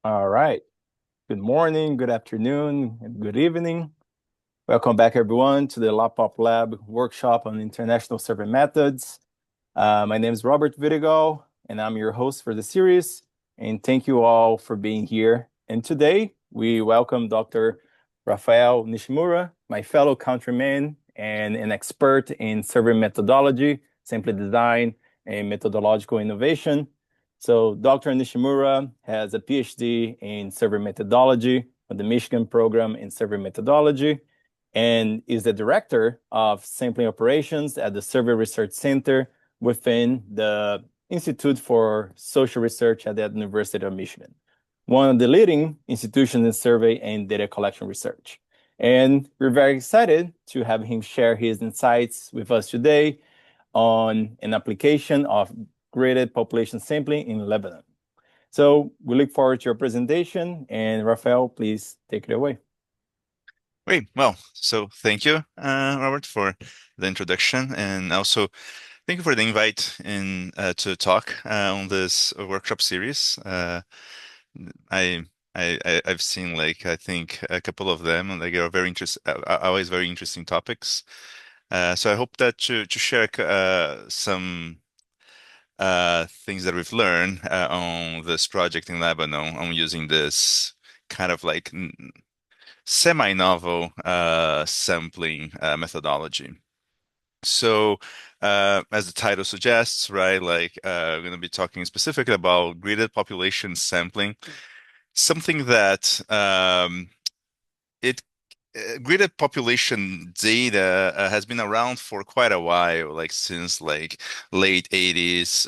All right. Good morning, good afternoon, and good evening. Welcome back, everyone, to the LAPOP Lab workshop on international survey methods. My name is Robert Vidigal, and I'm your host for the series. And thank you all for being here. And today, we welcome Dr. Raphael Nishimura, my fellow countryman and an expert in survey methodology, sample design, and methodological innovation. So Dr. Nishimura has a PhD in survey methodology at the Michigan program in survey methodology and is the director of sampling operations at the Survey Research Center within the Institute for Social Research at the University of Michigan, one of the leading institutions in survey and data collection research. And we're very excited to have him share his insights with us today on an application of graded population sampling in Lebanon. So we look forward to your presentation, and Raphael, please take it away. Great. Well, so thank you, Robert, for the introduction, and also thank you for the invite to talk on this workshop series. I, I've seen I think a couple of them, and they are very always very interesting topics. So I hope that to share some things that we've learned on this project in Lebanon on using this kind of semi-novel sampling methodology. So, as the title suggests, right, we're going to be talking specifically about graded population sampling, something that it graded population data has been around for quite a while, like since late 80s,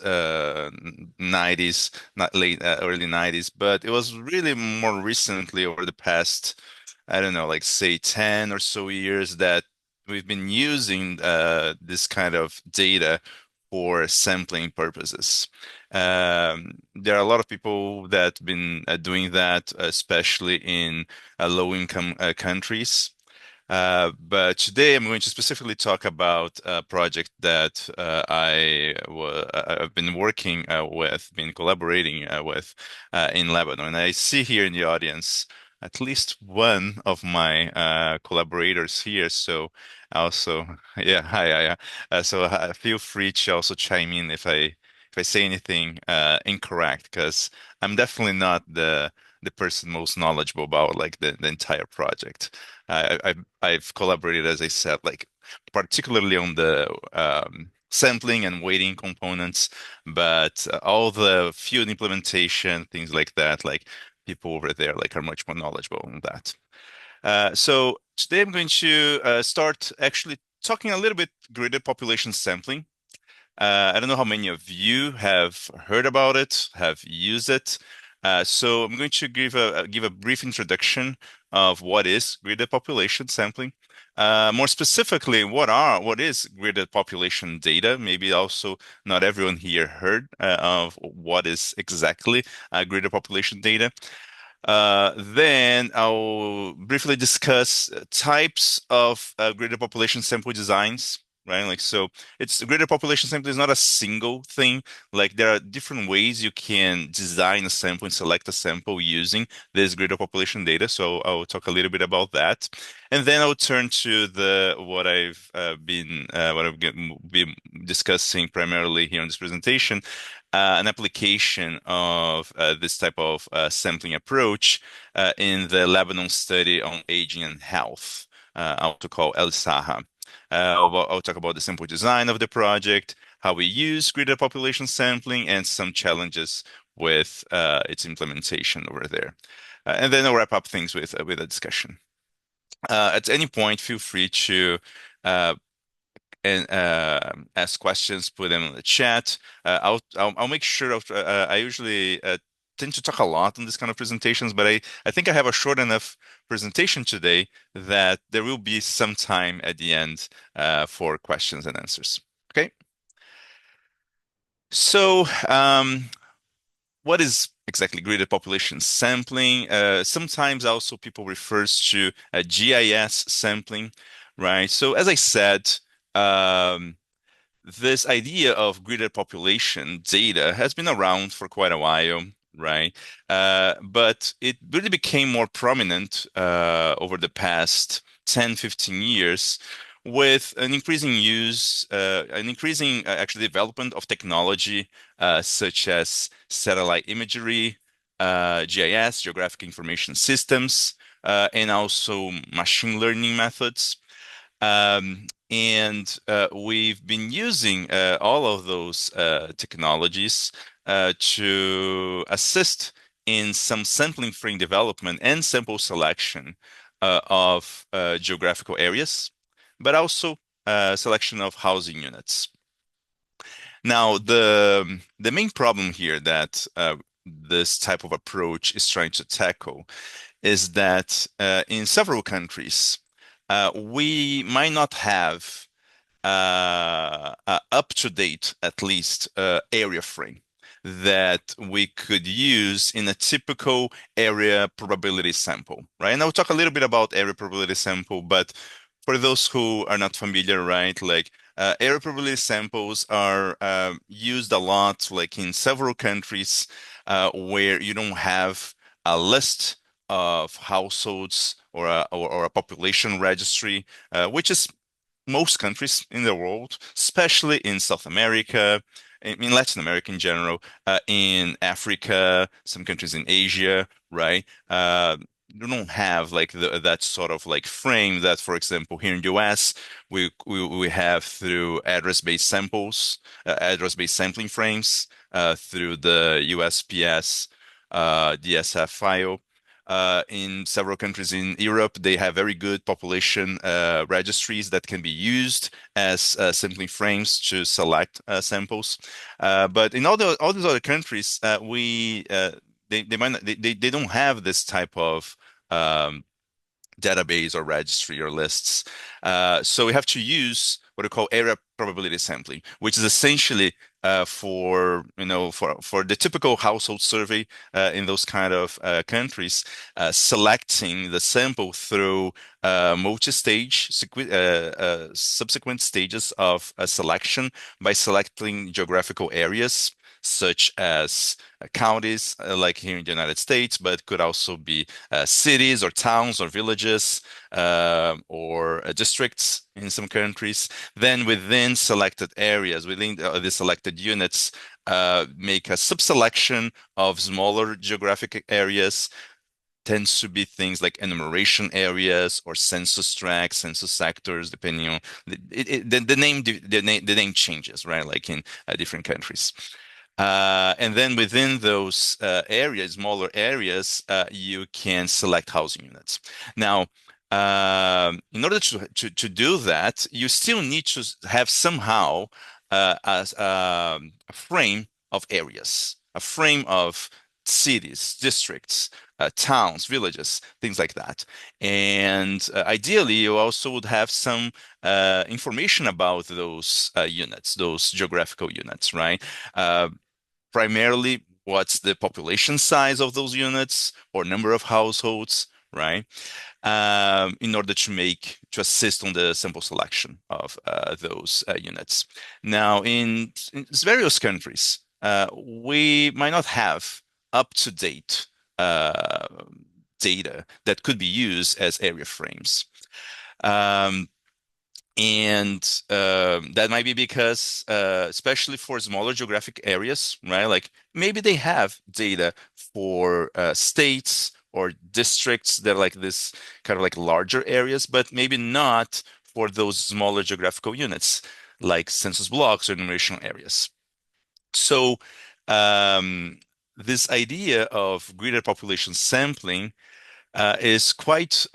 90s, not late early 90s, but it was really more recently over the past, I don't know, like say 10 or so years that we've been using this kind of data for sampling purposes. There are a lot of people that have been doing that, especially in low-income countries. But today I'm going to specifically talk about a project that I've been working been collaborating with in Lebanon. And I see here in the audience at least one of my collaborators here. So also, yeah, hi, so feel free to also chime in if I say anything incorrect, because I'm definitely not the person most knowledgeable about the entire project. I've collaborated, as I said, particularly on the sampling and weighting components, but all the field implementation, things like that, people over there are much more knowledgeable on that. So today I'm going to start actually talking a little bit graded population sampling. I don't know how many of you have heard about it, have used it. So I'm going to give a brief introduction of what is graded population sampling. More specifically, what is graded population data? Maybe also not everyone here heard of what is exactly graded population data. Then I'll briefly discuss types of graded population sample designs, right? So it's graded population sample is not a single thing. Like there are different ways you can design a sample and select a sample using this graded population data. So I'll talk a little bit about that. And then I'll turn to the what I've been discussing primarily here in this presentation, an application of this type of sampling approach in the Lebanon study on aging and health, also called El-Saha. I'll talk about the sample design of the project, how we use graded population sampling, and some challenges with its implementation over there. And then I'll wrap up things with a discussion. At any point, feel free to uh, ask questions, put them in the chat. I'll make sure of. I usually tend to talk a lot on this kind of presentations, but I think I have a short enough presentation today that there will be some time at the end for questions and answers. Okay. So, what is exactly graded population sampling? Sometimes also people refers to GIS sampling, right? So as I said, um, this idea of graded population data has been around for quite a while. right? But it really became more prominent over the past 10, 15 years with an increasing use, an increasing actually development of technology such as satellite imagery, GIS, geographic information systems, and also machine learning methods. And we've been using all of those technologies to assist in some sampling frame development and sample selection of geographical areas, but also selection of housing units. Now, the main problem here that this type of approach is trying to tackle is that in several countries, we might not have up-to-date, at least, area frame that we could use in a typical area probability sample, right? And I'll talk a little bit about area probability sample, but for those who are not familiar, right, like area probability samples are used a lot, like in several countries where you don't have a list of households or a population registry, which is most countries in the world, especially in South America, in Latin America in general, in Africa, some countries in Asia, right? You don't have like that sort of like frame that, for example, here in the US, we have through address-based samples, address-based sampling frames, through the USPS DSF file. In several countries in Europe, they have very good population registries that can be used as sampling frames to select samples. But in all these other countries, they might not, they don't have this type of um, database or registry or lists. So we have to use what we call area probability sampling, which is essentially for the typical household survey in those kind of countries, selecting the sample through multi-stage subsequent stages of selection by selecting geographical areas such as counties, like here in the United States, but could also be cities or towns or villages or districts in some countries. Then within selected areas, within the selected units, make a subselection of smaller geographic areas. Tends to be things like enumeration areas or census tracts, census sectors, depending on the name changes, right? Like in different countries. And then within those areas, smaller areas, you can select housing units. Now, in order to do that, you still need to have somehow a frame of areas, a frame of cities, districts, towns, villages, things like that. And ideally, you also would have some information about those units, those geographical units, right? Uh, Primarily what's the population size of those units or number of households, right? In order to assist on the sample selection of those units. Now, in various countries, we might not have up-to-date uh, data that could be used as area frames. Um, and that might be because, especially for smaller geographic areas, right? Like maybe they have data for states or districts that are like this kind of like larger areas, but maybe not for those smaller geographical units, like census blocks or enumeration areas. So this idea of greater population sampling is quite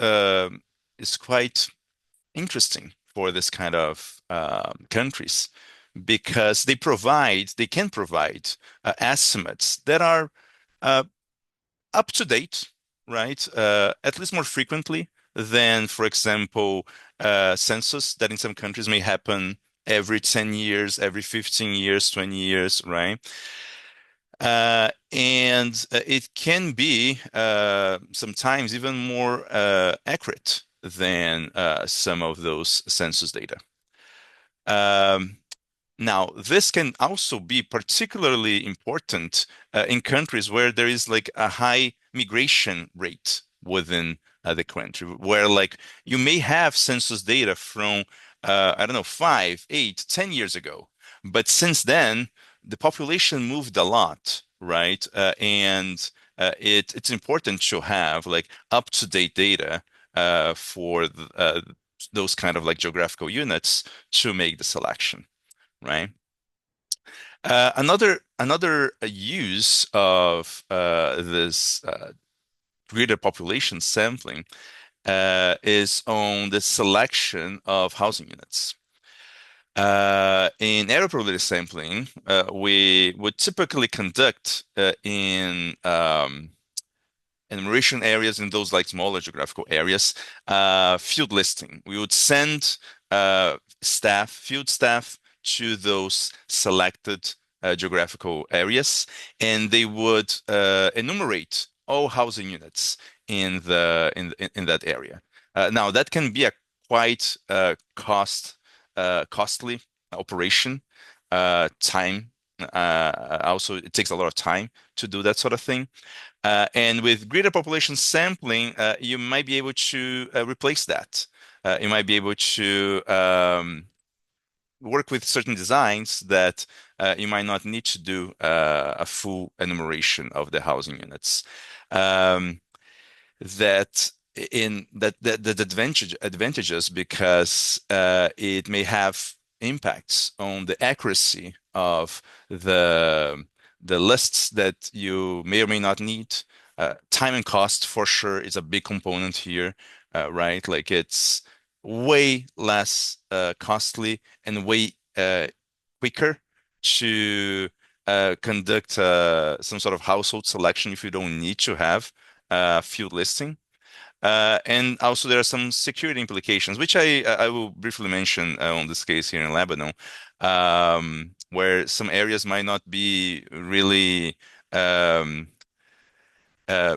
interesting for this kind of countries because they can provide estimates that are uh, up to date, right? At least more frequently than, for example, census that in some countries may happen every 10 years, every 15 years, 20 years, right? And it can be sometimes even more accurate than some of those census data. Um, Now, this can also be particularly important in countries where there is like a high migration rate within the country, where like you may have census data from, I don't know, 5, 8, 10 years ago. But since then, the population moved a lot, right? It's important to have like up-to-date data for those kind of like geographical units to make the selection, right? Another use of this greater population sampling is on the selection of housing units. In area probability sampling, we would typically conduct in enumeration areas in those like smaller geographical areas, field listing. We would send field staff to those selected geographical areas, and they would enumerate all housing units in that area. Now that can be a quite costly operation. Time also it takes a lot of time to do that sort of thing. And with greater population sampling, you might be able to replace that. You might be able to work with certain designs that you might not need to do a full enumeration of the housing units. Um, that that advantages because it may have impacts on the accuracy of the the lists that you may or may not need. Time and cost for sure is a big component here, right? Like it's way less costly and way quicker to conduct some sort of household selection if you don't need to have field listing. And also there are some security implications, which I will briefly mention on this case here in Lebanon, where some areas might not be um, uh,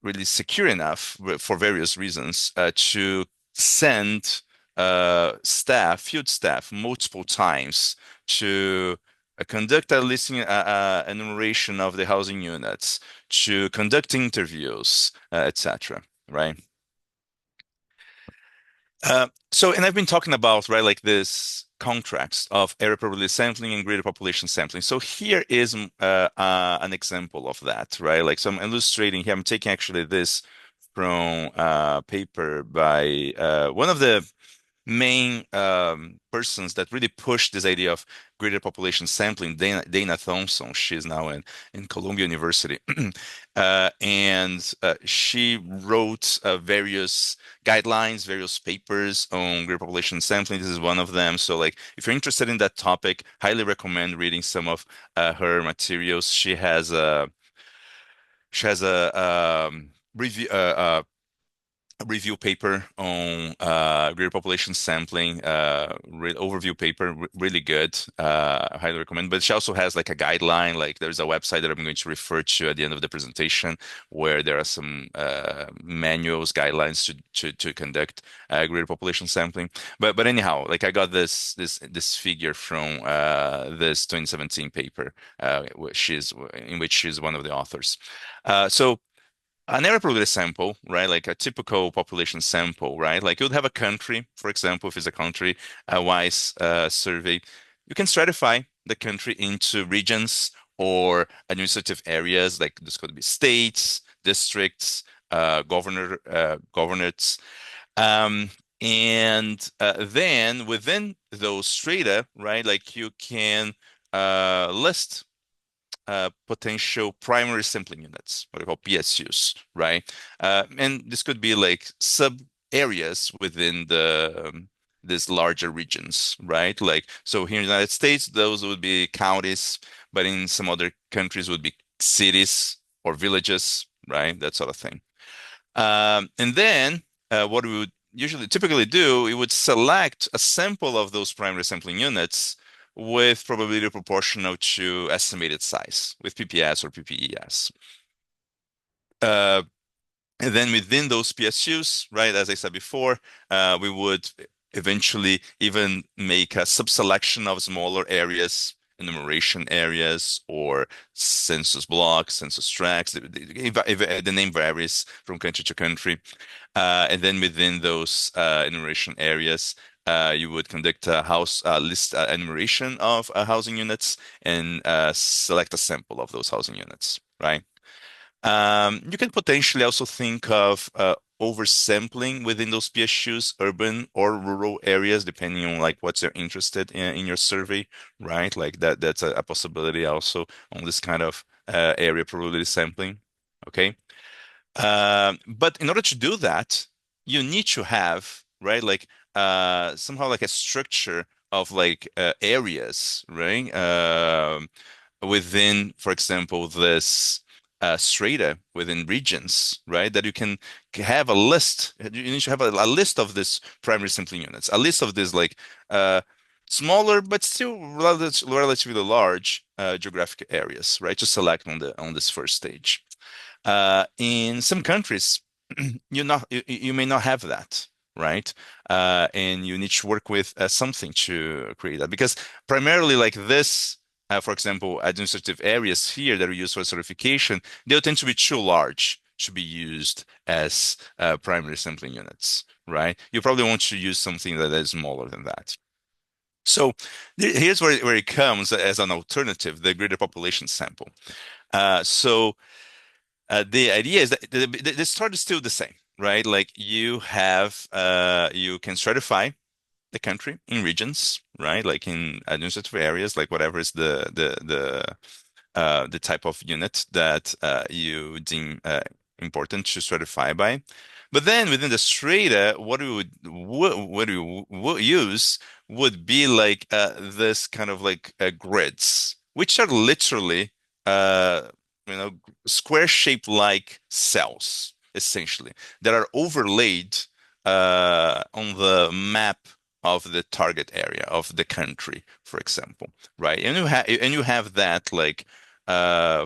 really secure enough for various reasons to send field staff, multiple times to conduct a listing, enumeration of the housing units, to conduct interviews, etc. Right? And I've been talking about, right, like this contracts of area probability sampling and greater population sampling. So here is an example of that, right? Like, so I'm illustrating here. I'm taking actually this from a paper by one of the main persons that really pushed this idea of greater population sampling, Dana Thompson. She's now in Columbia University. And she wrote various guidelines, various papers on greater population sampling. This is one of them. So, like, if you're interested in that topic, highly recommend reading some of her materials. She has a review paper on greater population sampling, overview paper, really good. I highly recommend. But she also has like a guideline, like there's a website that I'm going to refer to at the end of the presentation, where there are some manuals, guidelines to conduct greater population sampling. But anyhow, like I got this figure from this 2017 paper, in which she's one of the authors. So an area probability sample, right? Like a typical population sample, right? Like you'd have a country, for example, if it's a country-wise survey, you can stratify the country into regions or administrative areas. Like this could be states, districts, governorates. Um, and then within those strata, right? Like you can list potential primary sampling units, what we call PSUs, right? And this could be like sub areas within these larger regions, right? Like, so here in the United States, those would be counties, but in some other countries would be cities or villages, right? That sort of thing. And then what we would typically do, we would select a sample of those primary sampling units with probability proportional to estimated size with PPS or PPES. And then within those PSUs, right, as I said before, we would eventually even make a subselection of smaller areas, enumeration areas, or census blocks, census tracts. The name varies from country to country. And then within those enumeration areas, you would conduct a house list enumeration of housing units and select a sample of those housing units, right? You can potentially also think of oversampling within those PSUs, urban or rural areas, depending on like what you're interested in your survey, right? Like that's a possibility also on this kind of area probability sampling. Okay. But in order to do that, you need to have, right, like somehow like a structure of like areas, right? Within, for example, this strata within regions, right? That you can have a list. You need to have a list of this primary sampling units, a list of this like uh, smaller but still relatively large geographic areas, right? To select on this first stage. In some countries, you may not have that, right? And you need to work with something to create that because primarily like this, for example, administrative areas here that are used for certification, they'll tend to be too large to be used as primary sampling units, right? You probably want to use something that is smaller than that. So here's where it comes as an alternative, the greater population sample. So the idea is that the start is still the same, right? Like you can stratify the country in regions, right? Like in administrative areas, like whatever is the type of unit that you deem important to stratify by. But then within the strata, what we would use would be like this kind of like grids, which are literally uh, you know square shaped like cells, essentially, that are overlaid on the map of the target area of the country, for example, right? And you have that like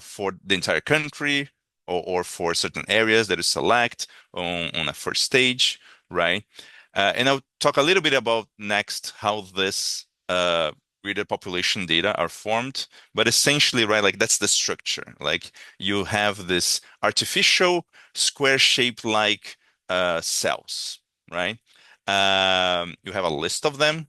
for the entire country or for certain areas that you select on a first stage, right? And I'll talk a little bit about next how this greater population data are formed, but essentially, right, like that's the structure. Like you have this artificial square shape like cells, right? You have a list of them.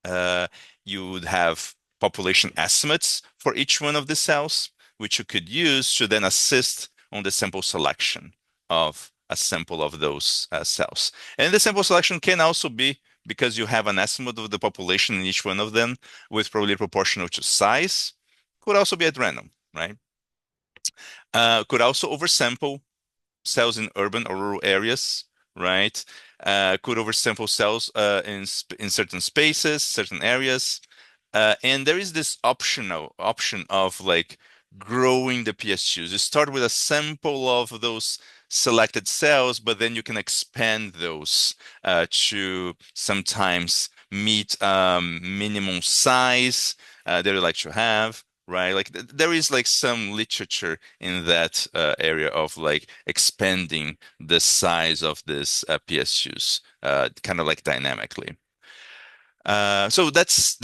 uh, you would have population estimates for each one of the cells, which you could use to then assist on the sample selection of a sample of those cells. And the sample selection can also be because you have an estimate of the population in each one of them with probably proportional to size. Could also be at random, right? Could also oversample cells in urban or rural areas, right? Could oversample cells in certain spaces, certain areas, and there is this option of like growing the PSUs. You start with a sample of those selected cells, but then you can expand those to sometimes meet minimum size that you like to have. Right, like there is like some literature in that area of like expanding the size of this PSUs, kind of like dynamically. So that's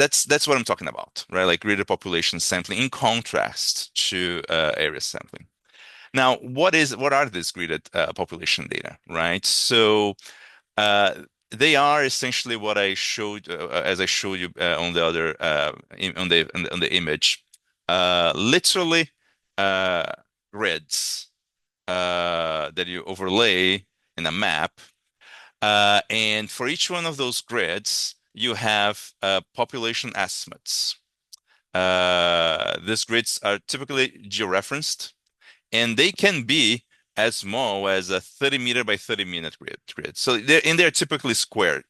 what I'm talking about, right? Like greater population sampling in contrast to area sampling. Now, what are these gridded population data, right? So uh, they are essentially what I showed as I showed you on the other on the image, literally uh, grids that you overlay in a map, and for each one of those grids, you have population estimates. These grids are typically georeferenced, and they can be as small as a 30 meter by 30 minute grid. So they're typically squared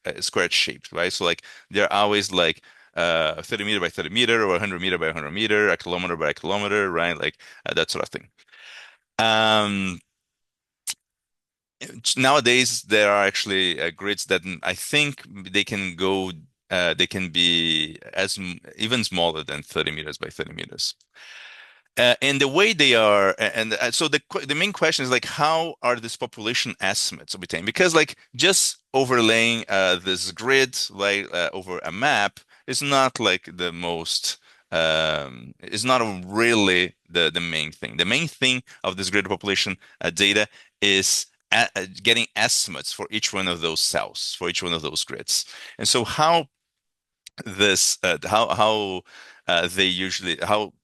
shaped, right? So like they're always like 30 meter by 30 meter or 100 meter by 100 meter, a kilometer by a kilometer, right? Like that sort of thing. Um, Nowadays, there are actually grids that I think they can be even smaller than 30 meters by 30 meters. And the way they are, and so the main question is like, how are these population estimates obtained? Because like just overlaying this grid like over a map is not like the most is not really the main thing. The main thing of this grid population data is getting estimates for each one of those cells, for each one of those grids. And so how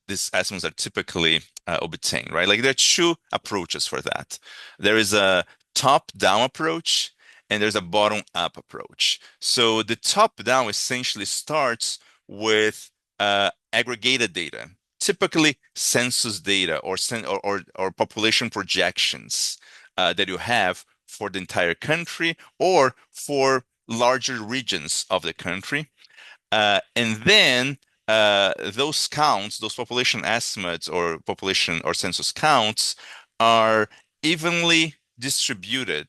these estimates are typically obtained, right? Like there are two approaches for that. There is a top-down approach and there's a bottom-up approach. So the top-down essentially starts with aggregated data, typically census data or population projections that you have for the entire country or for larger regions of the country. And then those counts, those population estimates or population or census counts are evenly distributed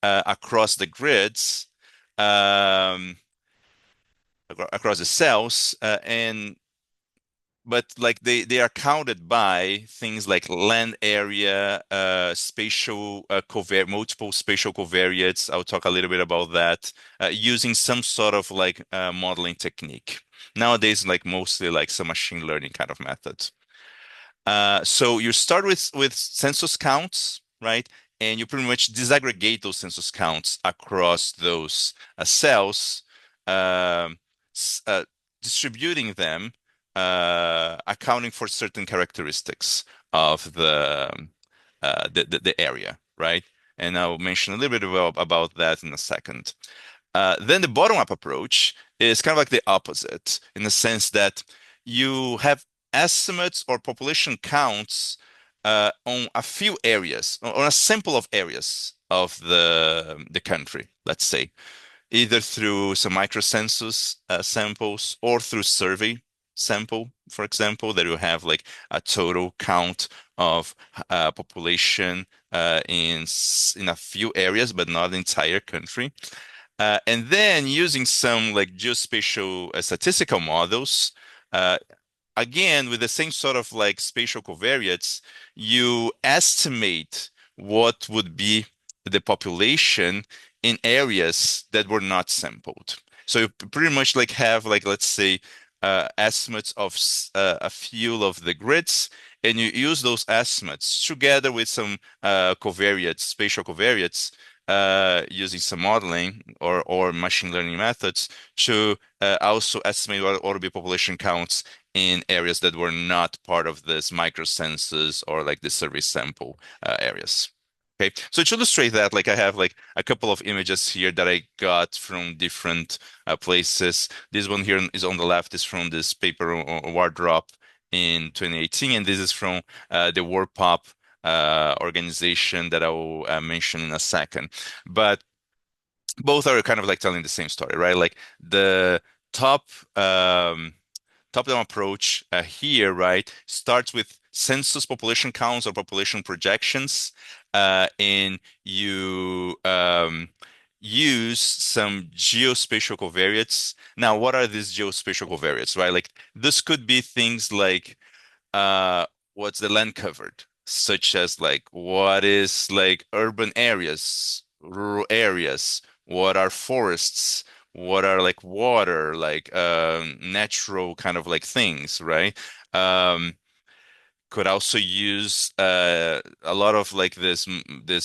across the grids, um, across the cells, and but like they are counted by things like land area, spatial multiple spatial covariates. I'll talk a little bit about that using some sort of like modeling technique. Nowadays, like mostly like some machine learning kind of methods. So you start with census counts, right? And you pretty much disaggregate those census counts across those cells, um, uh, distributing them, accounting for certain characteristics of the area, right? And I'll mention a little bit about that in a second. Then the bottom-up approach is kind of like the opposite in the sense that you have estimates or population counts on a few areas, on a sample of areas of the country, let's say, either through some microcensus samples or through survey sample, for example, that you have like a total count of population in a few areas, but not the entire country. And then using some like geospatial statistical models, uh, again, with the same sort of like spatial covariates, you estimate what would be the population in areas that were not sampled. So you pretty much like have like, let's say, estimates of a few of the grids, and you use those estimates together with some covariates, spatial covariates, using some modeling or machine learning methods to also estimate what ought to be population counts in areas that were not part of this microcensus or like the survey sample areas. Okay, so to illustrate that, like I have like a couple of images here that I got from different places. This one here is on the left is from this paper award drop in 2018, and this is from the LAPOP organization that I will mention in a second. But both are kind of like telling the same story, right? Like the top top-down approach here, right, starts with census population counts or population projections, and you use some geospatial covariates. Now, what are these geospatial covariates, right? Like this could be things like what's the land covered, such as like what is like urban areas, rural areas, what are forests, what are like water, like natural kind of like things, right? Um, could also use a lot of like this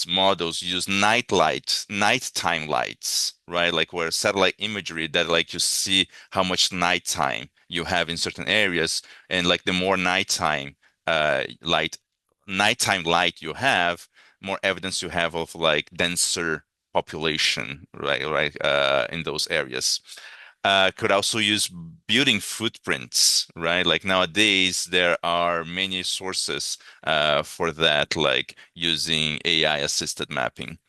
models use nighttime lights, right? Like where satellite imagery that like you see how much nighttime you have in certain areas, and like the more light nighttime light you have, more evidence you have of like denser population, right, in those areas. Could also use building footprints, right? Like nowadays, there are many sources for that, like using AI assisted mapping.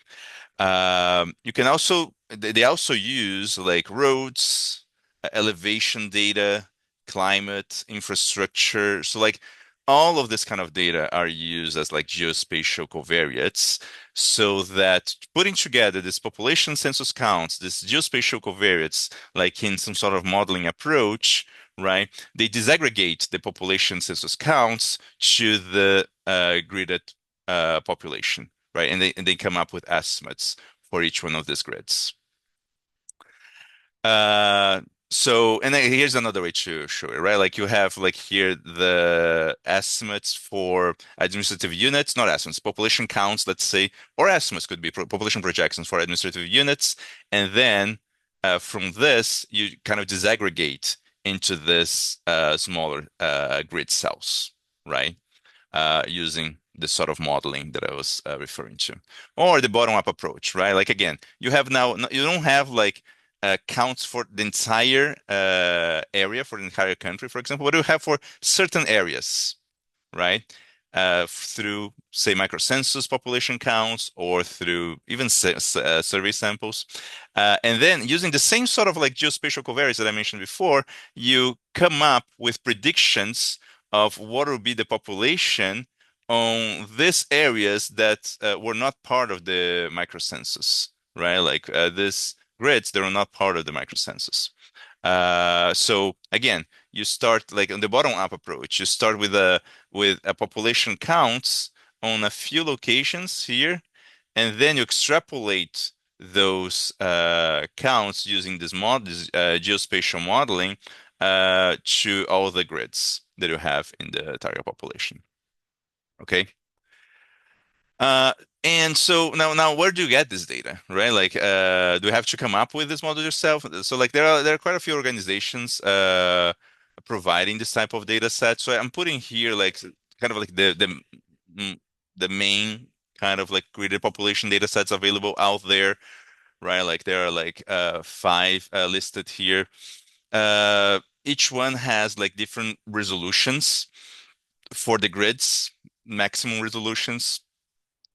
You can also, they also use like roads, elevation data, climate, infrastructure. So like all of this kind of data are used as like geospatial covariates so that putting together this population census counts, this geospatial covariates, like in some sort of modeling approach, right? They disaggregate the population census counts to the gridded population, right? And they come up with estimates for each one of these grids. Uh, so, and then here's another way to show it, right? Like you have like here the estimates for administrative units, not estimates, population counts, let's say, or estimates could be population projections for administrative units. And then from this, you kind of disaggregate into this smaller grid cells, right? Using the sort of modeling that I was referring to, or the bottom-up approach, right? Like again, you have now you don't have like counts for the entire area for the entire country, for example, but you have for certain areas, right? Through, say, microcensus population counts or through even survey samples. And then using the same sort of like geospatial covariates that I mentioned before, you come up with predictions of what will be the population on these areas that were not part of the microcensus, right? Like these grids, they were not part of the microcensus. So again, you start like on the bottom-up approach. You start with a population counts on a few locations here, and then you extrapolate those counts using this geospatial modeling to all the grids that you have in the target population. Okay. Uh, and so now where do you get this data, right? Like, do you have to come up with this model yourself? So like there are quite a few organizations providing this type of data set. So I'm putting here like kind of like mm, the main kind of like gridded population data sets available out there, right? Like there are like five listed here. Each one has like different resolutions for the grids, maximum resolutions.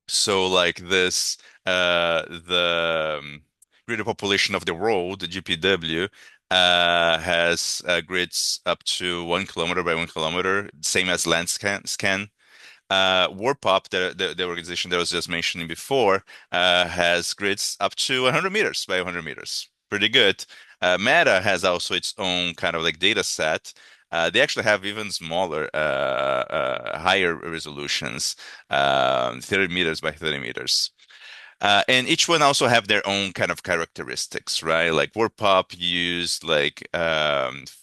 So like this, the greater population of the world, the GPW, has grids up to 1 kilometer by 1 kilometer, same as Landscan. WarPop, the organization that I was just mentioning before, has grids up to 100 meters by 100 meters. Pretty good. Meta has also its own kind of like data set. They actually have even smaller, higher resolutions, 30 meters by 30 meters. And each one also have their own kind of characteristics, right? Like WordPop use like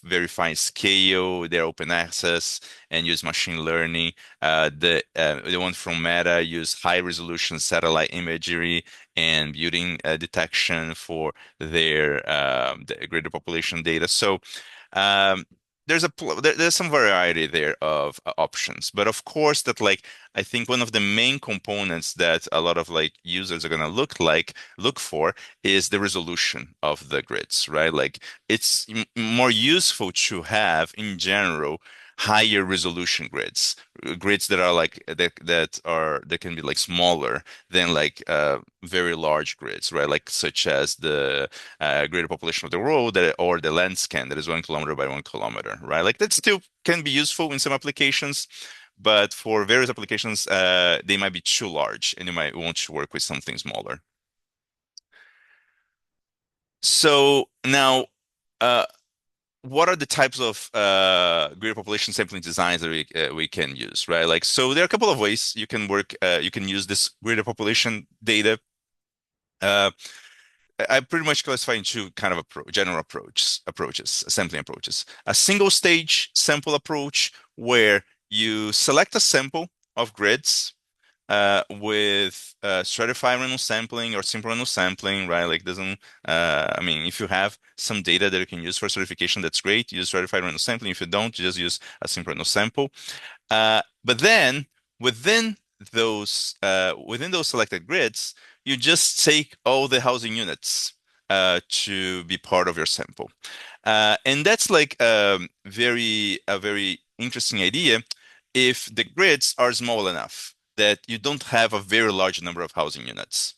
very fine scale, they're open access and use machine learning. The one from Meta use high resolution satellite imagery and building detection for their the greater population data. So um, there's some variety there of options, but of course that like I think one of the main components that a lot of like users are gonna look for is the resolution of the grids, right? Like it's more useful to have in general higher resolution grids that are like that can be like smaller than like very large grids, right? Like such as the greater population of the world or the land scan that is 1 kilometer by 1 kilometer, right? Like that still can be useful in some applications, but for various applications, they might be too large and you might want to work with something smaller. So now, uh, what are the types of greater population sampling designs that we can use, right? Like, so there are a couple of ways you can work. You can use this greater population data. Uh, I pretty much classify in two kind of general approaches, sampling approaches. A single stage sample approach where you select a sample of grids with stratified random sampling or simple random sampling, right? Like doesn't, I mean, if you have some data that you can use for certification, that's great. Use stratified random sampling. If you don't, just use a simple random sample. But then within within those selected grids, you just take all the housing units to be part of your sample. And that's like a very interesting idea if the grids are small enough that you don't have a very large number of housing units.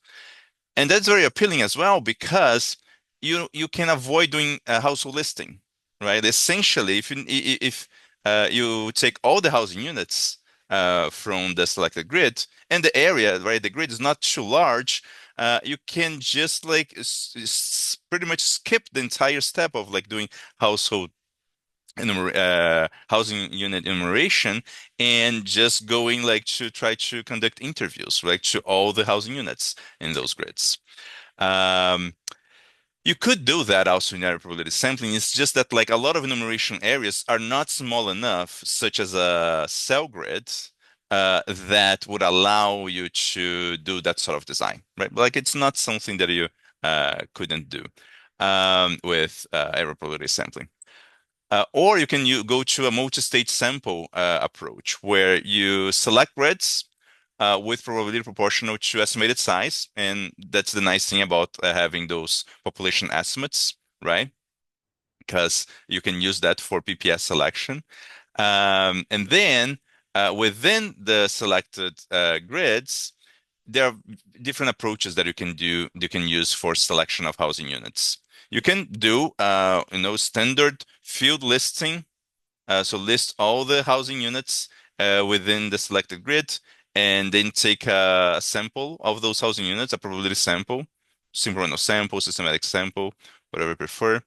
And that's very appealing as well because you can avoid doing a household listing, right? Essentially, if you take all the housing units from the selected grid and the area, right, the grid is not too large, you can just like pretty much skip the entire step of like doing household housing unit enumeration and just going like to try to conduct interviews, right, to all the housing units in those grids. Um, you could do that also in area probability sampling. It's just that like a lot of enumeration areas are not small enough, such as a cell grid, that would allow you to do that sort of design, right? Like it's not something that you couldn't do with area probability sampling. Or you can go to a multi-stage sample approach where you select grids with probability proportional to estimated size. And that's the nice thing about having those population estimates, right? Because you can use that for PPS selection. And then within the selected grids, there are different approaches that you can use for selection of housing units. You can do standard field listing, so list all the housing units within the selected grid, and then take a sample of those housing units, a probability sample, synchronous sample, systematic sample, whatever you prefer.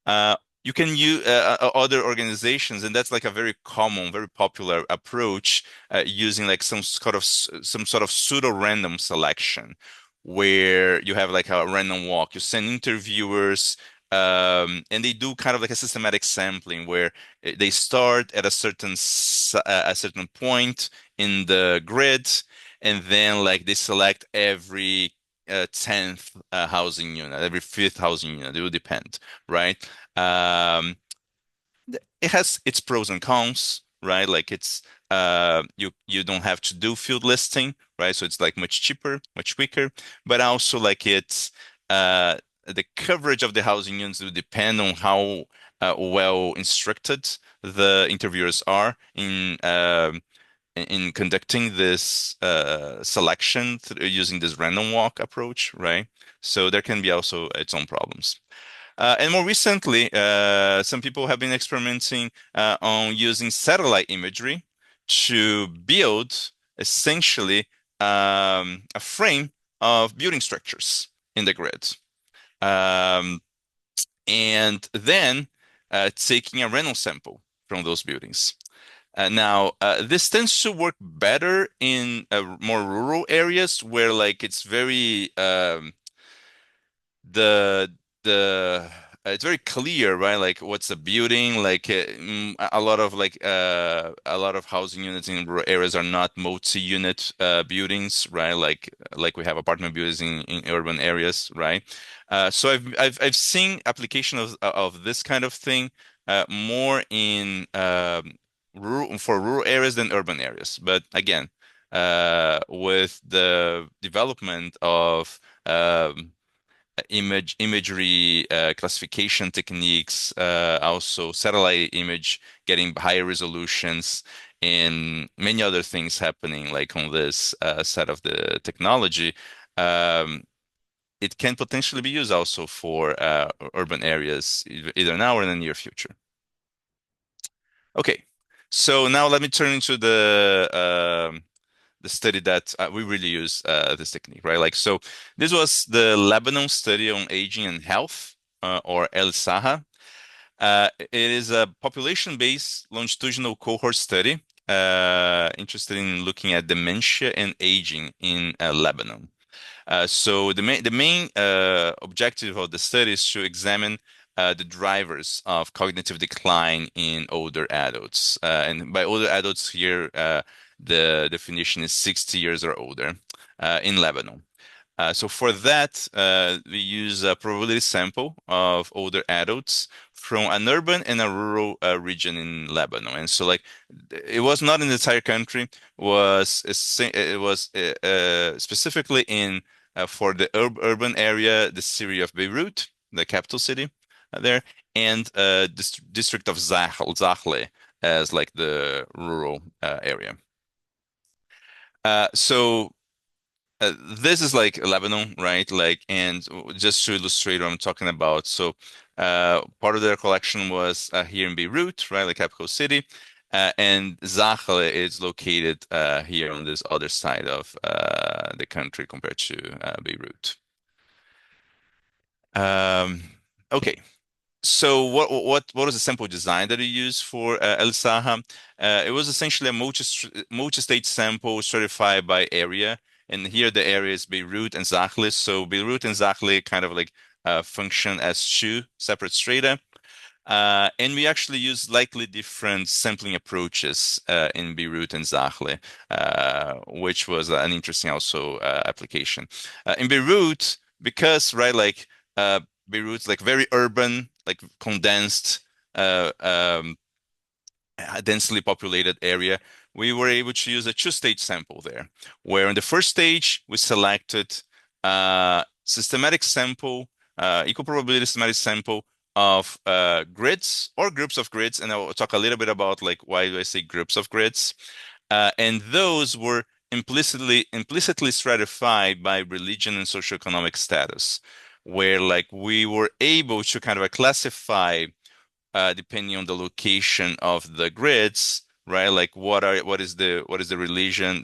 Uh, you can use other organizations, and that's like a very common, very popular approach, using like some sort of pseudo-random selection, where you have like a random walk. You send interviewers, and they do kind of like a systematic sampling where they start at a certain point in the grid, and then like they select every 10th housing unit, every fifth housing unit. It will depend, right? Um, it has its pros and cons, right? Like it's you don't have to do field listing, right? So it's like much cheaper, much quicker, but also like it's the coverage of the housing units will depend on how well instructed the interviewers are in conducting this selection using this random walk approach, right? So there can be also its own problems. And more recently, some people have been experimenting on using satellite imagery to build essentially a frame of building structures in the grid. Um, and then taking a random sample from those buildings. This tends to work better in more rural areas where like it's very the the it's very clear, right? Like what's the building? Like a lot of a lot of housing units in rural areas are not multi-unit buildings, right? Like we have apartment buildings in urban areas, right? So I've seen application of this kind of thing more in rural areas than urban areas. But again, with the development of imagery classification techniques, also satellite image getting higher resolutions, and many other things happening like on this side of the technology. Um, it can potentially be used also for urban areas, either now or in the near future. Okay, so now let me turn into the study that we really use this technique, right? Like, so this was the Lebanon study on aging and health, or LSAHA. It is a population-based longitudinal cohort study interested in looking at dementia and aging in Lebanon. So the main objective of the study is to examine the drivers of cognitive decline in older adults. And by older adults here, the definition is 60 years or older in Lebanon. So for that, we use a probability sample of older adults from an urban and a rural region in Lebanon. And so, like, it was not in the entire country. It was specifically in for the urban area, the city of Beirut, the capital city there, and district of Zahle as like the rural area. So this is like Lebanon, right? Like, and just to illustrate what I'm talking about. So, part of their collection was here in Beirut, right, like capital city, and Zahle is located here on this other side of the country compared to Beirut. Um, okay. So what was the sample design that you used for El Saha? It was essentially a multi-stage sample stratified by area, and here the area is Beirut and Zahle. So Beirut and Zahle kind of like function as two separate strata. And we actually use slightly different sampling approaches in Beirut and Zahle, which was an interesting also application. In Beirut, because right, like Beirut's like very urban, like condensed, uh, um, densely populated area, we were able to use a two-stage sample there, where in the first stage we selected systematic sample, equal probability systematic sample of grids or groups of grids, and I'll talk a little bit about like why do I say groups of grids, and those were implicitly stratified by religion and socioeconomic status, where like we were able to kind of classify depending on the location of the grids, right? Like what is the religion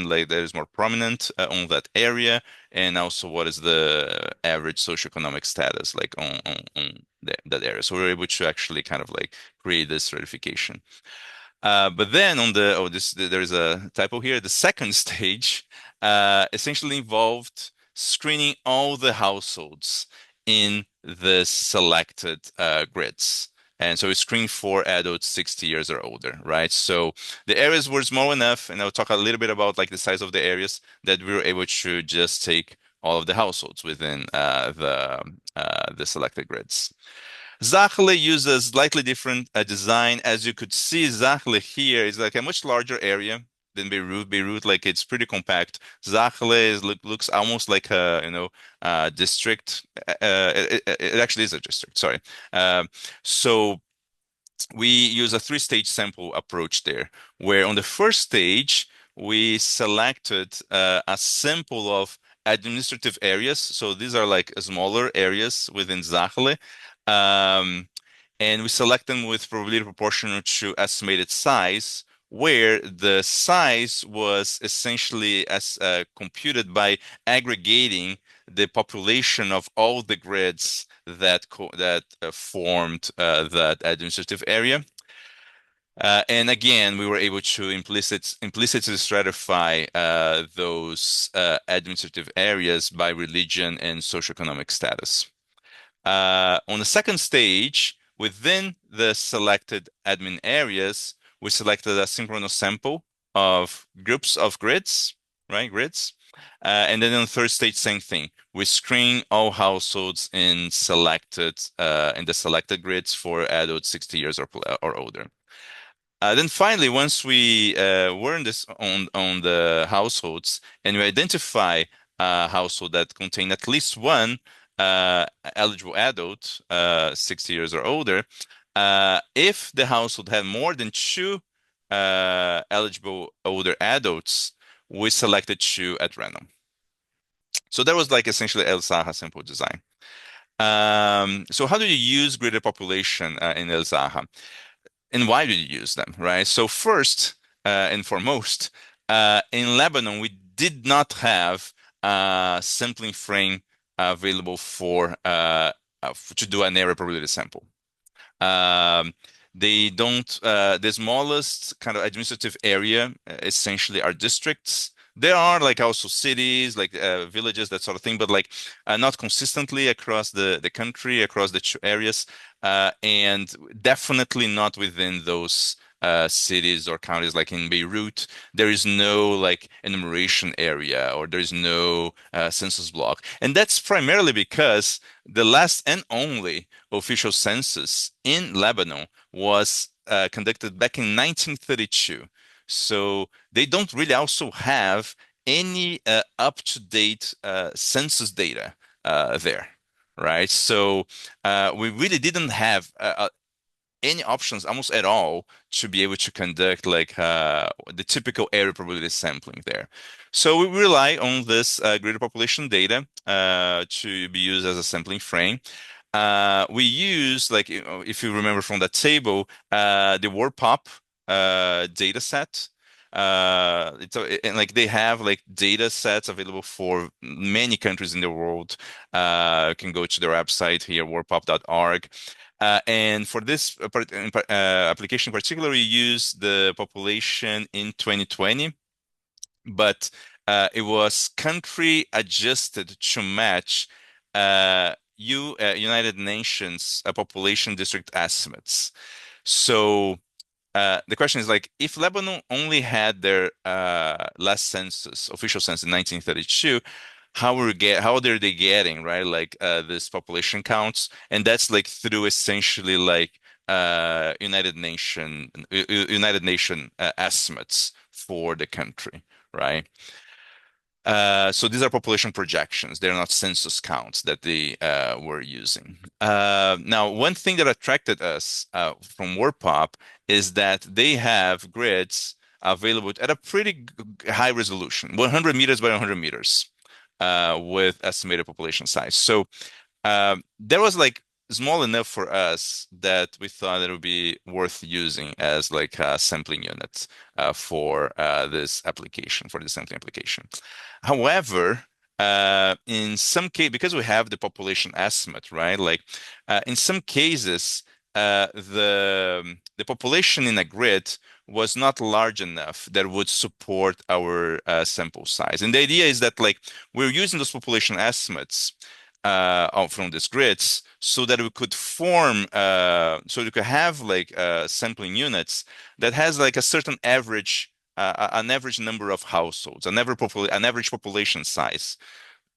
like that is more prominent on that area, and also what is the average socioeconomic status like on that area. So we were able to actually kind of like create this stratification. But then on the there's a typo here. The second stage essentially involved screening all the households in the selected grids. And so we screened for adults 60 years or older, right? So the areas were small enough, and I'll talk a little bit about like the size of the areas that we were able to just take all of the households within the selected grids. Zachle uses slightly different design. As you could see, Zachle here is like a much larger area than Beirut. Beirut, like it's pretty compact. Zachle looks almost like a district. It actually is a district. Sorry. So we use a three-stage sample approach there, where on the first stage, we selected a sample of administrative areas. So these are like smaller areas within Zachle. Um, and we select them with probability proportional to estimated size, where the size was essentially as computed by aggregating the population of all the grids that formed that administrative area. And again, we were able to implicitly stratify those administrative areas by religion and socioeconomic status. On the second stage, within the selected admin areas, we selected a synchronous sample of groups of grids, right? Grids. And then on the third stage, same thing. We screen all households in the selected grids for adults 60 years or older. Then finally, once we were in this on the households and we identify a household that contain at least one eligible adult, 60 years or older, if the household had more than two eligible older adults, we selected two at random. So that was like essentially El Saha simple design. So how do you use greater population in El Saha? And why did you use them, right? So first and foremost, in Lebanon, we did not have a sampling frame available to do an area probability sample. Um, they don't, the smallest kind of administrative area essentially are districts. There are like also cities, like villages, that sort of thing, but like not consistently across the country, across the areas, and definitely not within those cities or counties. Like in Beirut, there is no like enumeration area or there is no census block. And that's primarily because the last and only official census in Lebanon was conducted back in 1932. So they don't really also have any up-to-date census data there, right? So we really didn't have any options almost at all to be able to conduct like the typical area probability sampling there. So we rely on this greater population data to be used as a sampling frame. We use, like, if you remember from that table, the LAPOP data set. And like they have like data sets available for many countries in the world. You can go to their website here, warpop.org. And for this application in particular, we use the population in 2020, but it was country adjusted to match United Nations population district estimates. So the question is like, if Lebanon only had their last census, official census in 1932, how are they getting, right? Like this population counts, and that's like through essentially like United Nation estimates for the country, right? So these are population projections. They're not census counts that they were using. Now, one thing that attracted us from WordPop is that they have grids available at a pretty high resolution, 100 meters by 100 meters, with estimated population size. So that was like small enough for us that we thought it would be worth using as like a sampling unit for this application, for the sampling application. However, in some case, because we have the population estimate, right? Like in some cases, the population in a grid was not large enough that would support our sample size. And the idea is that like we're using those population estimates from these grids so that we could form so we could have like sampling units that has like a certain average an average number of households, an average population size,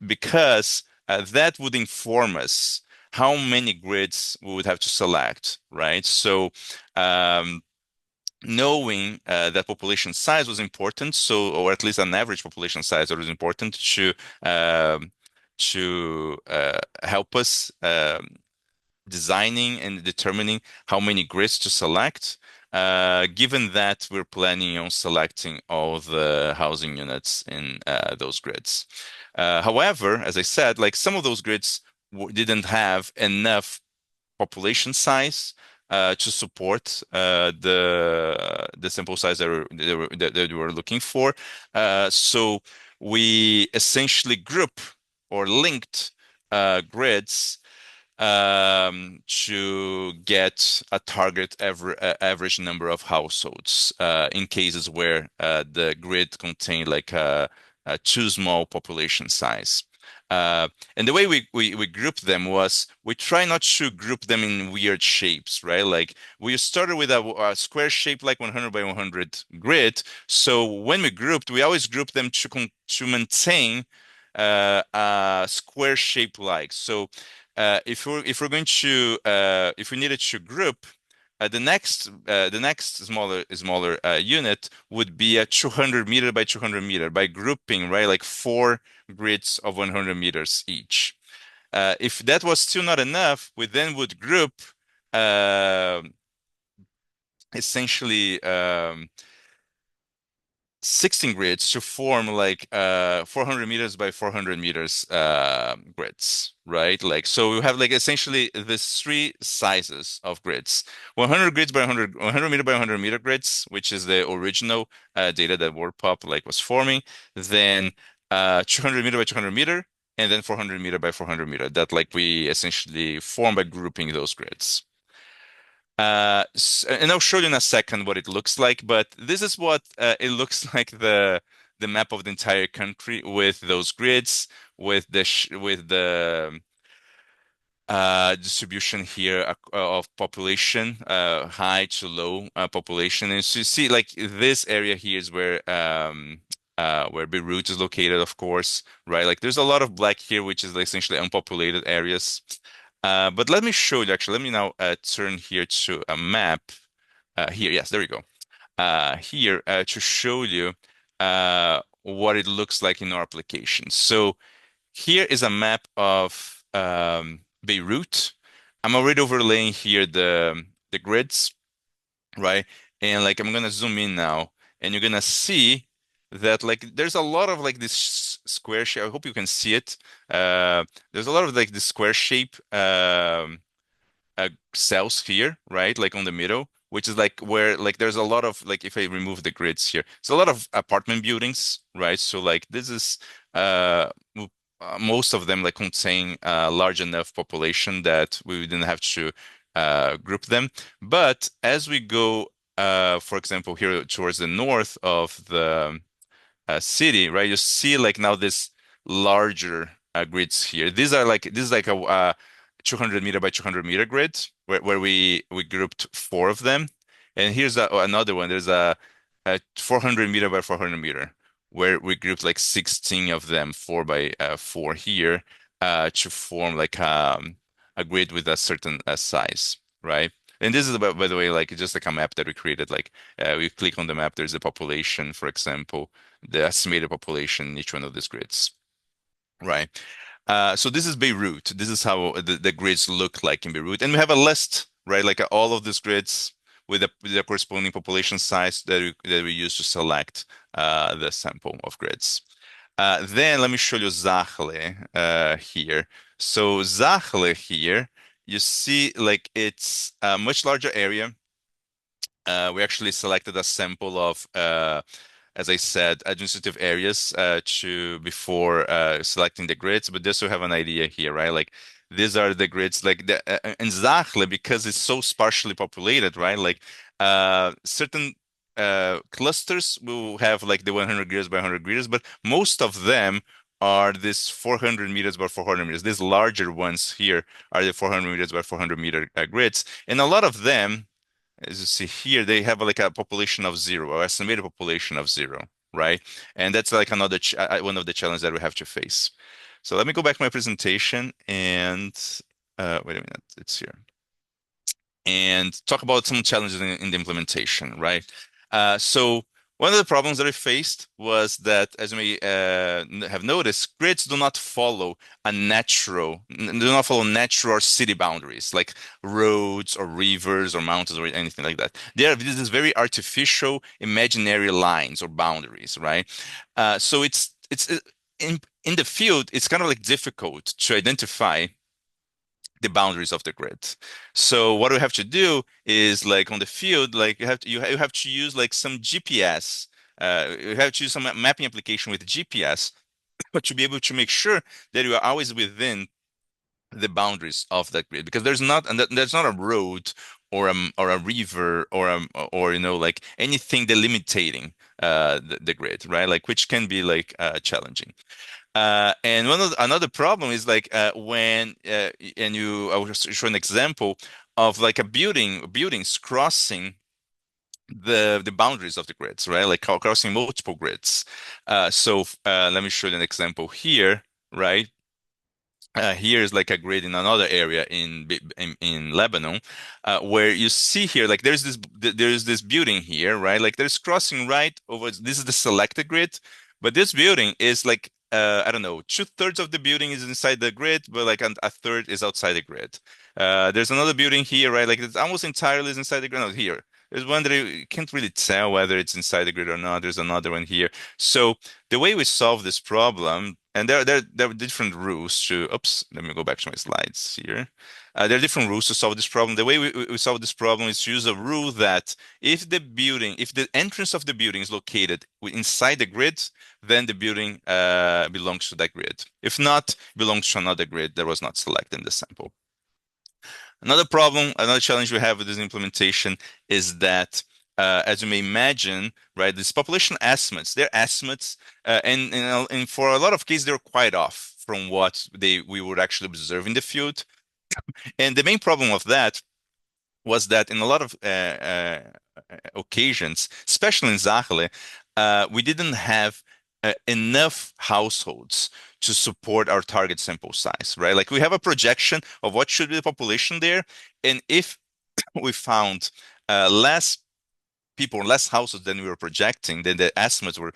because that would inform us how many grids we would have to select, right? So knowing that population size was important, so or at least an average population size that was important um help us designing and determining how many grids to select, given that we're planning on selecting all the housing units in those grids. However, as I said, like some of those grids didn't have enough population size to support the sample size that we were looking for. So we essentially group or linked grids to get a target average number of households in cases where the grid contained like a too small population size. And the way we group them was we try not to group them in weird shapes, right? Like we started with a square shape like 100 by 100 grid. So when we grouped, we always group them to maintain a square shape like. So if we're going to if we needed to group, the next smaller unit would be a 200 meter by 200 meter by grouping, right? Like four grids of 100 meters each. If that was still not enough, we then would group uh, essentially 16 grids to form like 400 meters by 400 meters grids, right? Like so we have like essentially these three sizes of grids. 100 grids by 100 meter by 100 meter grids, which is the original data that WordPop like was forming. Then 200 meter by 200 meter, and then 400 meter by 400 meter that like we essentially form by grouping those grids. And I'll show you in a second what it looks like, but this is what it looks like the map of the entire country with those grids, with the distribution here of population, high to low population. And so you see, like this area here is where Beirut is located, of course, right? Like there's a lot of black here, which is like essentially unpopulated areas. But let me show you actually. Let me now turn here to a map. Here, yes, there we go. Here to show you what it looks like in our application. So here is a map of Beirut. I'm already overlaying here the grids, right? And like I'm gonna zoom in now, and you're gonna see that like there's a lot of like this square shape. I hope you can see it. There's a lot of like this square shape cells here, right? Like on the middle, which is like where like there's a lot of like if I remove the grids here, it's a lot of apartment buildings, right? So like this is most of them like contain a large enough population that we didn't have to group them. But as we go, for example, here towards the north of the city, right? You see like now this larger grids here. These are like this is like a 200 meter by 200 meter grid where we grouped four of them. And here's another one. There's a 400 meter by 400 meter where we grouped like 16 of them, 4 by 4 here, to form like a grid with a certain size, right? And this is by the way, like just like a map that we created. Like we click on the map, there's a population, for example, the estimated population in each one of these grids, right? So this is Beirut. This is how the grids look like in Beirut. And we have a list, right? Like all of these grids with the corresponding population size that we use to select the sample of grids. Then let me show you Zachle here. So Zachle here, you see like it's a much larger area. We actually selected a sample of as I said, administrative areas to before selecting the grids, but just to have an idea here, right? Like these are the grids, like in Zachle, because it's so sparsely populated, right? Like certain clusters will have like the 100 grids by 100 grids, but most of them are this 400 meters by 400 meters. These larger ones here are the 400 meters by 400 meter grids, and a lot of them, as you see here, they have like a population of zero, or estimated population of zero, right? And that's like another one of the challenges that we have to face. So let me go back to my presentation and wait a minute, it's here and talk about some challenges in the implementation, right? So one of the problems that I faced was that, as you may have noticed, grids do not follow natural or city boundaries like roads or rivers or mountains or anything like that. This is very artificial, imaginary lines or boundaries, right? So in the field, it's kind of like difficult to identify the boundaries of the grid. So what we have to do is like on the field, like you have to use like some GPS. You have to use some mapping application with GPS, but to be able to make sure that you are always within the boundaries of that grid, because there's not a road or a river or like anything delimiting the grid, right? Like which can be like challenging. And another problem is like when and I will show an example of like a buildings crossing the boundaries of the grids, right? Like crossing multiple grids. Let me show you an example here, right? Here is like a grid in another area in Lebanon, where you see here like there's this building here, right? Like there's crossing right over. This is the selected grid, but this building is like I don't know, 2/3 of the building is inside the grid, but like a third is outside the grid. There's another building here, right? Like it's almost entirely is inside the grid. No, here. There's one that you can't really tell whether it's inside the grid or not. There's another one here. So the way we solve this problem, and there are different rules to, oops, let me go back to my slides here. There are different rules to solve this problem. The way we solve this problem is to use a rule that if the entrance of the building is located inside the grid, then the building belongs to that grid. If not, belongs to another grid that was not selected in the sample. Another challenge we have with this implementation is that, as you may imagine, right, these population estimates, they're estimates, and for a lot of cases, they're quite off from what we would actually observe in the field. And the main problem of that was that in a lot of occasions, especially in Zachle, we didn't have enough households to support our target sample size, right? Like we have a projection of what should be the population there, and if we found less people, less houses than we were projecting, than the estimates were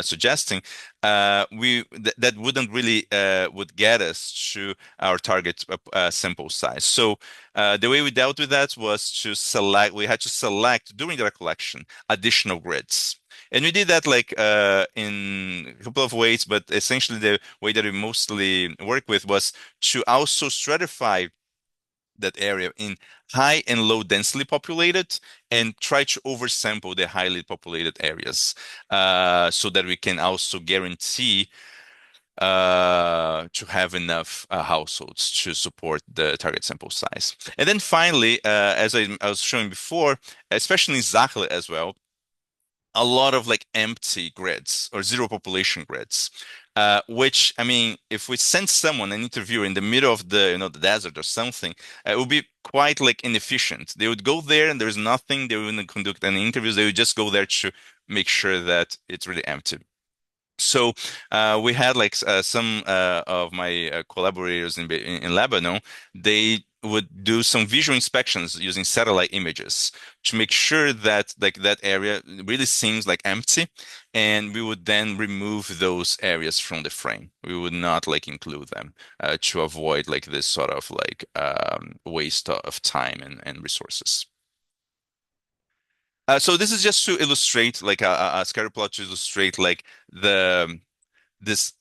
suggesting, that wouldn't really would get us to our target sample size. So the way we dealt with that was to select. We had to select during the collection additional grids. And we did that like in a couple of ways, but essentially the way that we mostly work with was to also stratify that area in high and low densely populated and try to oversample the highly populated areas so that we can also guarantee to have enough households to support the target sample size. And then finally, as I was showing before, especially in Zahle as well, a lot of like empty grids or zero population grids. Which I mean, if we send someone an interviewer in the middle of the desert or something, it would be quite like inefficient. They would go there and there's nothing. They wouldn't conduct any interviews. They would just go there to make sure that it's really empty. So we had like some of my collaborators in Lebanon. They would do some visual inspections using satellite images to make sure that like that area really seems like empty, and we would then remove those areas from the frame. We would not like include them to avoid like this sort of like waste of time and resources. So this is just to illustrate like a scatter plot to illustrate like the this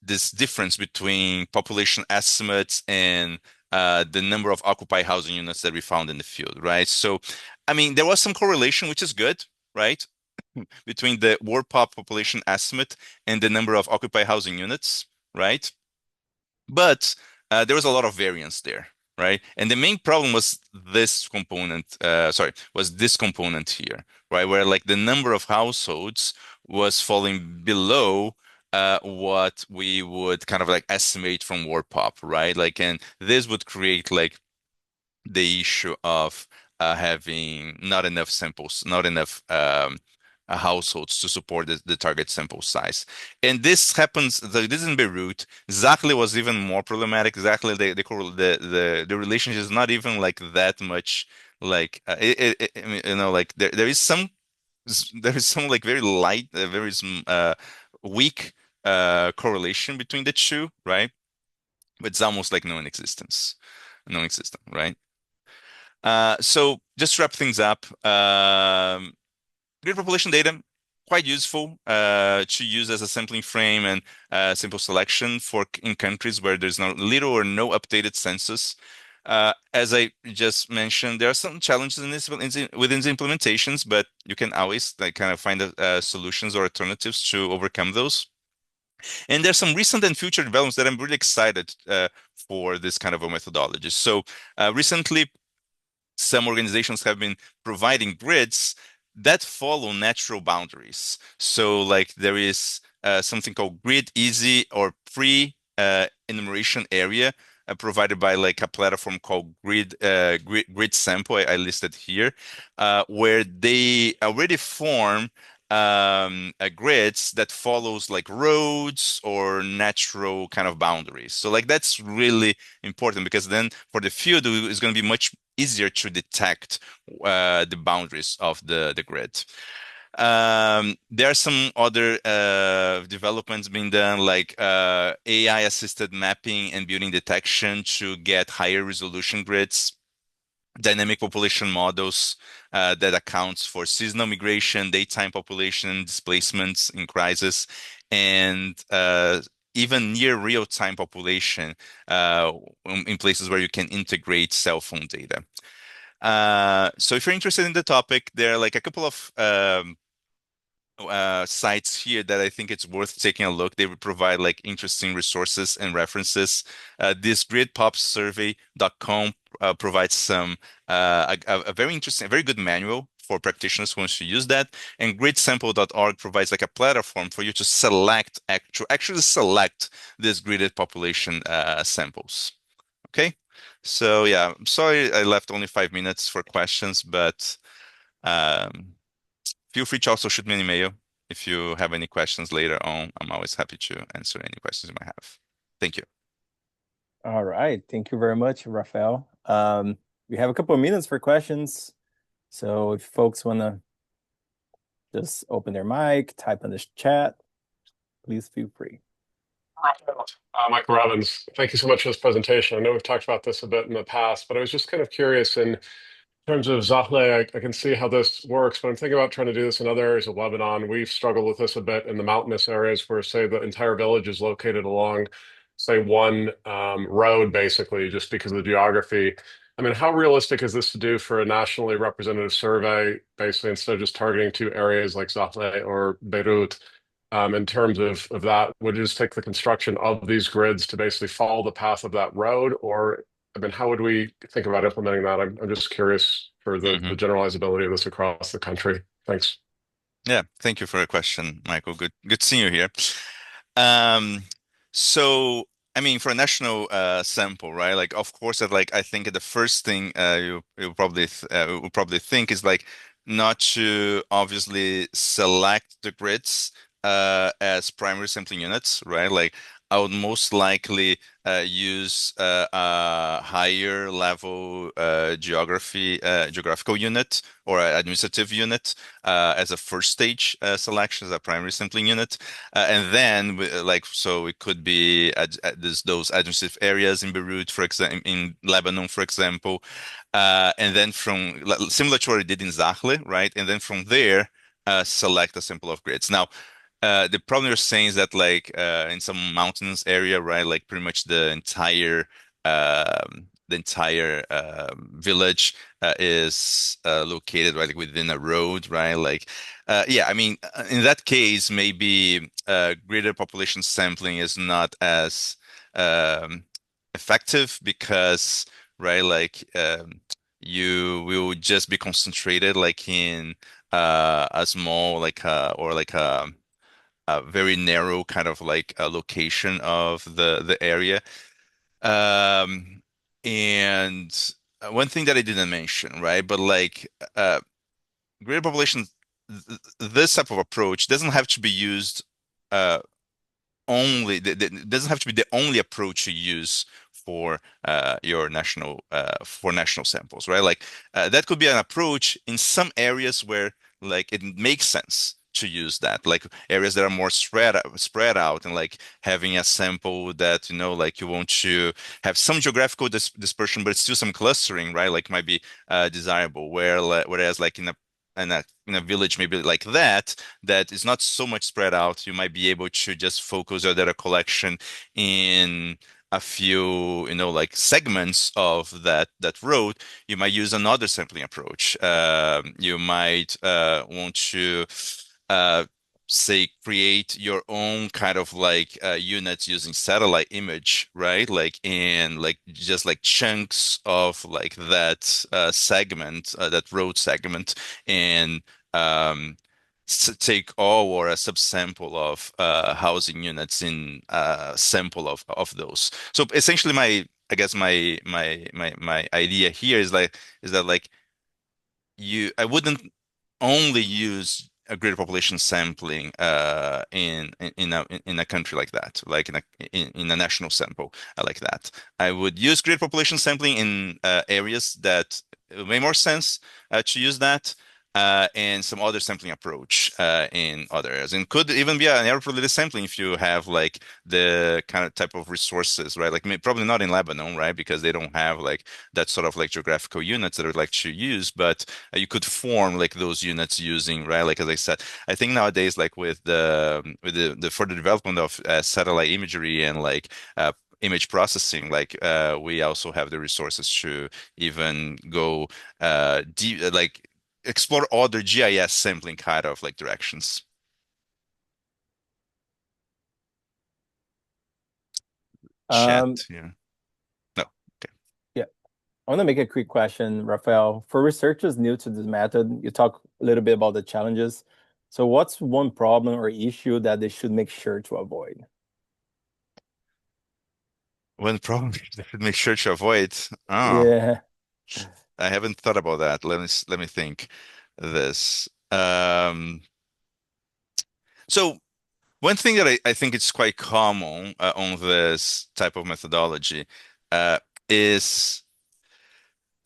this difference between population estimates and the number of occupied housing units that we found in the field, right? So, I mean, there was some correlation, which is good, right, between the world population estimate and the number of occupied housing units, right? But there was a lot of variance there, right? And the main problem was this component, was this component here, right? Where like the number of households was falling below what we would kind of like estimate from World Pop, right? Like, and this would create like the issue of having not enough samples, not enough households to support the target sample size. And this happens, this in Beirut. Exactly was even more problematic. Exactly, the relationship is not even like that much like, I mean, like there is some, there is some like very light, very weak correlation between the two, right? But it's almost like non-existence, non-existent, right? So just to wrap things up, grid population data, quite useful to use as a sampling frame and simple selection for in countries where there's no little or no updated census. As I just mentioned, there are some challenges within the implementations, but you can always like kind of find solutions or alternatives to overcome those. And there's some recent and future developments that I'm really excited for this kind of a methodology. So recently, some organizations have been providing grids that follow natural boundaries. So, like there is something called Grid Easy or Free Enumeration Area provided by like a platform called Grid Sample. I listed here, where they already form grids that follows like roads or natural kind of boundaries. So like that's really important because then for the field it's going to be much easier to detect the boundaries of the grid. There are some other developments being done, like AI assisted mapping and building detection to get higher resolution grids, dynamic population models that accounts for seasonal migration, daytime population displacements in crisis, and even near real-time population in places where you can integrate cell phone data. So if you're interested in the topic, there are like a couple of sites here that I think it's worth taking a look. They would provide like interesting resources and references. This gridpopsurvey.com provides some a very interesting, a very good manual for practitioners who wants to use that. And gridsample.org provides like a platform for you to select actually select this gridded population samples. Okay. So yeah, I'm sorry I left only 5 minutes for questions, but um, feel free to also shoot me an email if you have any questions later on. I'm always happy to answer any questions you might have. Thank you. All right. Thank you very much, Raphael. We have a couple of minutes for questions. So if folks want to just open their mic, type in this chat, please feel free. Raphael, Michael Robbins, thank you so much for this presentation. I know we've talked about this a bit in the past, but I was just kind of curious in terms of Zahle, I can see how this works, but I'm thinking about trying to do this in other areas of Lebanon. We've struggled with this a bit in the mountainous areas where, say, the entire village is located along, say, one road, basically, just because of the geography. I mean, how realistic is this to do for a nationally representative survey, basically, instead of just targeting two areas like Zahle or Beirut? in terms of that? Would you just take the construction of these grids to basically follow the path of that road? Or, I mean, how would we think about implementing that? I'm just curious for the Hmm. generalizability of this across the country. Thanks. Yeah, thank you for your question, Michael. Good seeing you here. Um, so I mean, for a national sample, right? Like, of course, that like I think the first thing you will probably think is like not to obviously select the grids as primary sampling units, right? Like, I would most likely use a higher level geographical unit or administrative unit as a first stage selection as a primary sampling unit. And then, like, so it could be those administrative areas in Beirut, for example, in Lebanon, for example. And then similar to what we did in Zahle, right? And then from there, select a sample of grids. Now, the problem you're saying is that, like, in some mountainous area, right? Like, pretty much the entire village is located right like, within a road, right? Like, yeah, I mean, in that case, maybe greater population sampling is not as um, effective because, right, like you will just be concentrated like in a small or like a very narrow kind of like a location of the area. Um, and one thing that I didn't mention, right, but like greater population, this type of approach doesn't have to be used uh, it doesn't have to be the only approach you use for your for national samples, right? Like that could be an approach in some areas where like it makes sense to use that, like areas that are more spread out, and like having a sample that like you want to have some geographical dispersion, but it's still some clustering, right? Like might be desirable. Whereas like in a village maybe like that is not so much spread out, you might be able to just focus your data collection in a few, like segments of that road. You might use another sampling approach. You might want to uh, say create your own kind of like units using satellite image, right? Like in like just like chunks of like that segment, that road segment, and um, take all or a subsample of housing units in a sample of those. So essentially, I guess my idea here is that like I wouldn't only use a greater population sampling in a country like that, like in a national sample like that. I would use greater population sampling in areas that it make more sense to use that. And some other sampling approach in other areas, and could even be an area-related sampling if you have like the kind of type of resources, right? Like probably not in Lebanon, right? Because they don't have like that sort of like geographical units that I would like to use, but you could form like those units using, right? Like as I said, I think nowadays, like with the further development of satellite imagery and like image processing, like we also have the resources to even go deep, like explore other GIS sampling kind of like directions. Chat, Um, yeah. No. Okay. yeah, I want to make a quick question, Raphael. For researchers new to this method, you talk a little bit about the challenges. So what's one problem or issue that they should make sure to avoid? One problem they should make sure to avoid. Oh, Yeah. I haven't thought about that. Let me think this. So one thing that I think it's quite common on this type of methodology is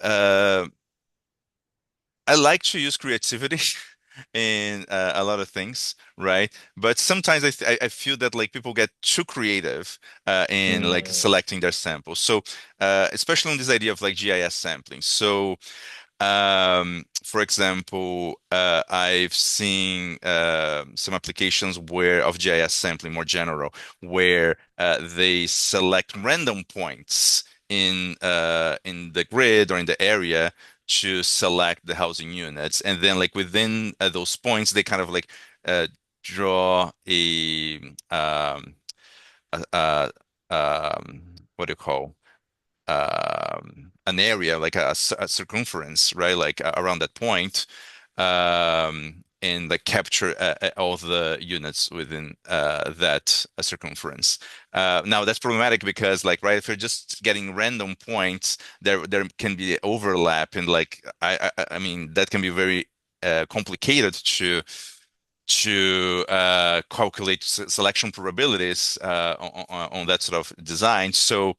uh, I like to use creativity in a lot of things, right? But sometimes I feel that like people get too creative in like Mm. selecting their samples. So especially on this idea of like GIS sampling. So for example, I've seen some applications where of GIS sampling more general, where they select random points in the grid or in the area to select the housing units, and then like within those points, they kind of like uh, draw what do you call an area like a circumference, right? Like around that point, and like capture all the units within that circumference. Now that's problematic because, like, right, if you're just getting random points, there can be overlap, and like I mean that can be very complicated to calculate selection probabilities on that sort of design. So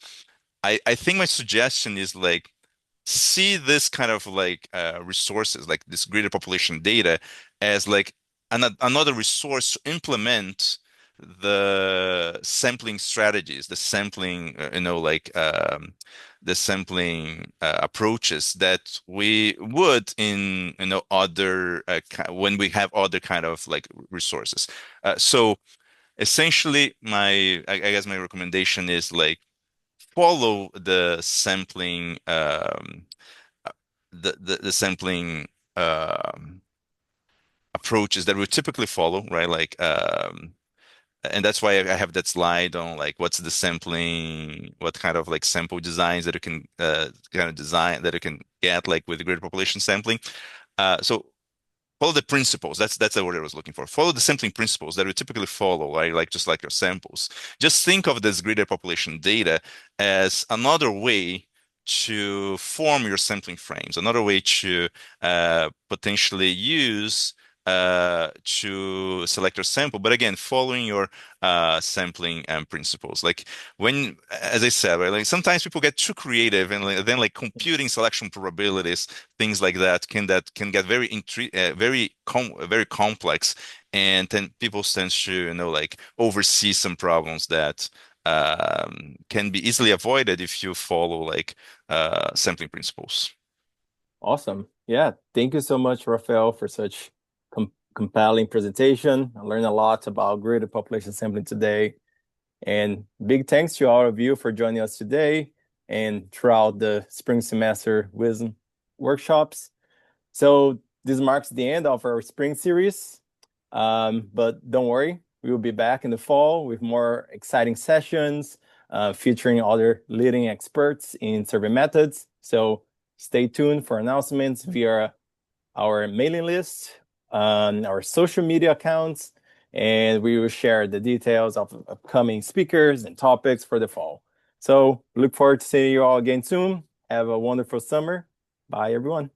I think my suggestion is like see this kind of like resources like this greater population data as like another resource to implement the sampling strategies, the sampling, the sampling approaches that we would in other when we have other kind of like resources. So essentially, I guess my recommendation is like follow the sampling uh, the sampling approaches that we typically follow, right? Like and that's why I have that slide on like what's the sampling, what kind of like sample designs that you can kind of design that you can get like with greater population sampling. So follow the principles. That's the word I was looking for. Follow the sampling principles that we typically follow, right? Like just like your samples. Just think of this greater population data as another way to form your sampling frames, another way to potentially use to select your sample. But again, following your sampling principles. Like when, as I said, right, like sometimes people get too creative and then like computing selection probabilities, things like that can get very very complex, and then people tend to like oversee some problems that can be easily avoided if you follow like sampling principles. Awesome. Yeah. Thank you so much, Raphael, for such compelling presentation. I learned a lot about greater population sampling today. And big thanks to all of you for joining us today and throughout the spring semester WISM workshops. So this marks the end of our spring series. But don't worry, we will be back in the fall with more exciting sessions featuring other leading experts in survey methods. So stay tuned for announcements via our mailing list, our social media accounts, and we will share the details of upcoming speakers and topics for the fall. So look forward to seeing you all again soon. Have a wonderful summer. Bye, everyone.